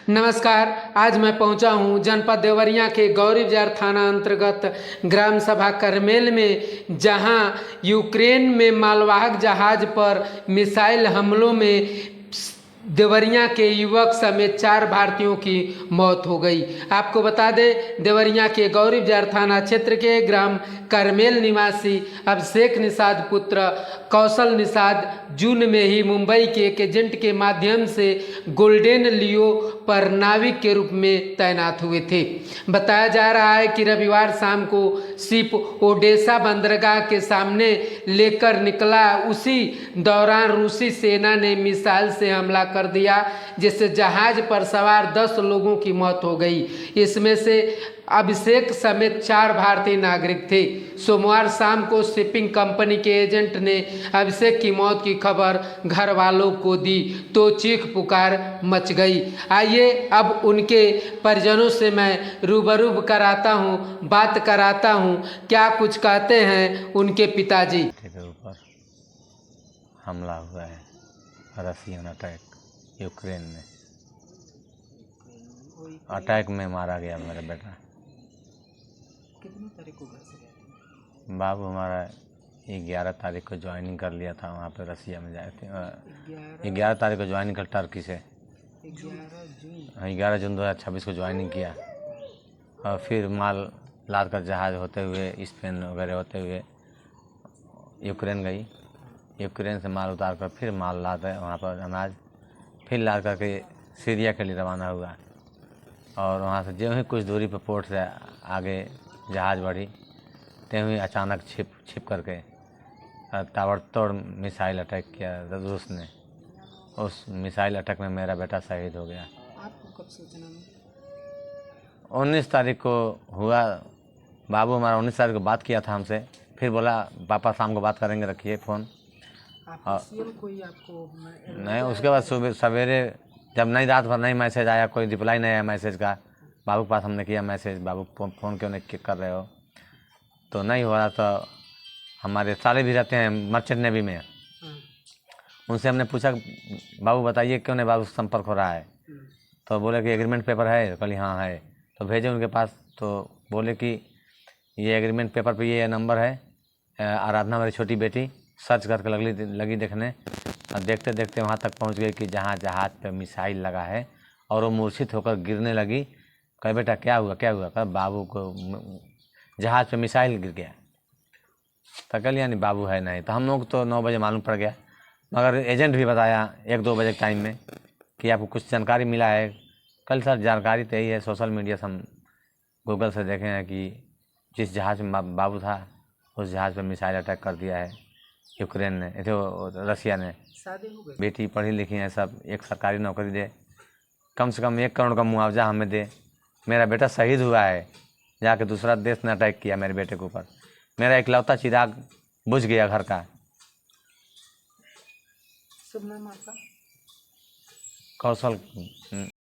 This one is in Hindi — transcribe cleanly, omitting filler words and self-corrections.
नमस्कार। आज मैं पहुंचा हूं जनपद देवरिया के गौरी बाजार थाना अंतर्गत ग्राम सभा करमेल में, जहां यूक्रेन में मालवाहक जहाज पर मिसाइल हमलों में देवरिया के युवक समेत 4 भारतीयों की मौत हो गई। आपको बता दें, देवरिया के गौरी बाजार थाना क्षेत्र के ग्राम करमेल निवासी अभिषेक निषाद पुत्र कौशल निषाद जून में ही मुंबई के एक एजेंट के माध्यम से गोल्डन लियो पर नाविक के रूप में तैनात हुए थे। बताया जा रहा है कि रविवार शाम को शिप ओडेसा बंदरगाह के सामने लेकर निकला। उसी दौरान रूसी सेना ने मिसाइल से हमला कर दिया, जिससे जहाज पर सवार 10 लोगों की मौत हो गई। इसमें से अभिषेक समेत 4 भारतीय नागरिक थे। सोमवार शाम को शिपिंग कंपनी के एजेंट ने अभिषेक की मौत की खबर घर वालों को दी तो चीख पुकार मच गई। आइए अब उनके परिजनों से मैं रूबरू कराता हूँ, बात कराता हूँ, क्या कुछ कहते हैं उनके पिताजी। के ऊपर हमला हुआ है, रशियन अटैक यूक्रेन में। अटैक में मारा गया मेरा बेटा। कितनी तारीख को घर से गए थे? बाबू हमारा 11 तारीख को ज्वाइनिंग कर लिया था, वहाँ पे रसिया में जाए थे। 11 तारीख को ज्वाइनिंग कर टर्की से। 11 जून 2026 को ज्वाइनिंग किया और फिर माल लाद कर जहाज़ होते हुए स्पेन वगैरह होते हुए यूक्रेन गई। यूक्रेन से माल उतार कर फिर माल लाद वहाँ पर अनाज फिर लाद करके सीरिया के लिए रवाना हुआ। और वहाँ से जो ही कुछ दूरी पर पोर्ट से आगे जहाज़ बढ़ी, त्यों ही अचानक छिप करके ताबड़तोड़ मिसाइल अटैक किया रूस ने। उस मिसाइल अटैक में मेरा बेटा शहीद हो गया। आपको कब सूचना मिली? 19 तारीख को हुआ। बाबू हमारा 19 तारीख को बात किया था हमसे, फिर बोला पापा शाम को बात करेंगे, रखिए फ़ोन। कोई आपको नहीं, उसके बाद सुबह सवेरे जब नहीं, रात भर नहीं मैसेज आया, कोई रिप्लाई नहीं आया मैसेज का। बाबू के पास हमने किया मैसेज, बाबू फ़ोन क्यों नहीं कर रहे हो, तो नहीं हो रहा। तो हमारे साले भी रहते हैं मर्चेंट नेवी में, उनसे हमने पूछा बाबू बताइए क्यों नहीं बाबू संपर्क हो रहा है। तो बोले कि एग्रीमेंट पेपर है। कल हाँ है, तो भेजे उनके पास। तो बोले कि ये एग्रीमेंट पेपर पे ये नंबर है, आराधना मेरी छोटी बेटी सर्च करके लगी देखने। और देखते देखते वहाँ तक पहुँच गई कि जहाँ जहाज़ पे मिसाइल लगा है और वो मूर्छित होकर गिरने लगी। कहे बेटा क्या हुआ क्या हुआ? कहा बाबू को जहाज़ पे मिसाइल गिर गया। तो कल यानी बाबू है नहीं। तो हम लोग तो 9 बजे मालूम पड़ गया, मगर एजेंट भी बताया 1-2 बजे टाइम में कि आपको कुछ जानकारी मिला है। कल सर जानकारी तो यही है, सोशल मीडिया से हम गूगल से देखे हैं कि जिस जहाज़ में बाबू था उस जहाज़ पर मिसाइल अटैक कर दिया है यूक्रेन ने, रसिया ने। बेटी पढ़ी लिखी है सब, एक सरकारी नौकरी दे, कम से कम 1 करोड़ का मुआवजा हमें दे। मेरा बेटा शहीद हुआ है, जाके दूसरा देश ने अटैक किया मेरे बेटे के ऊपर। मेरा इकलौता चिराग बुझ गया घर का। शुभ नाम आपका? कौशल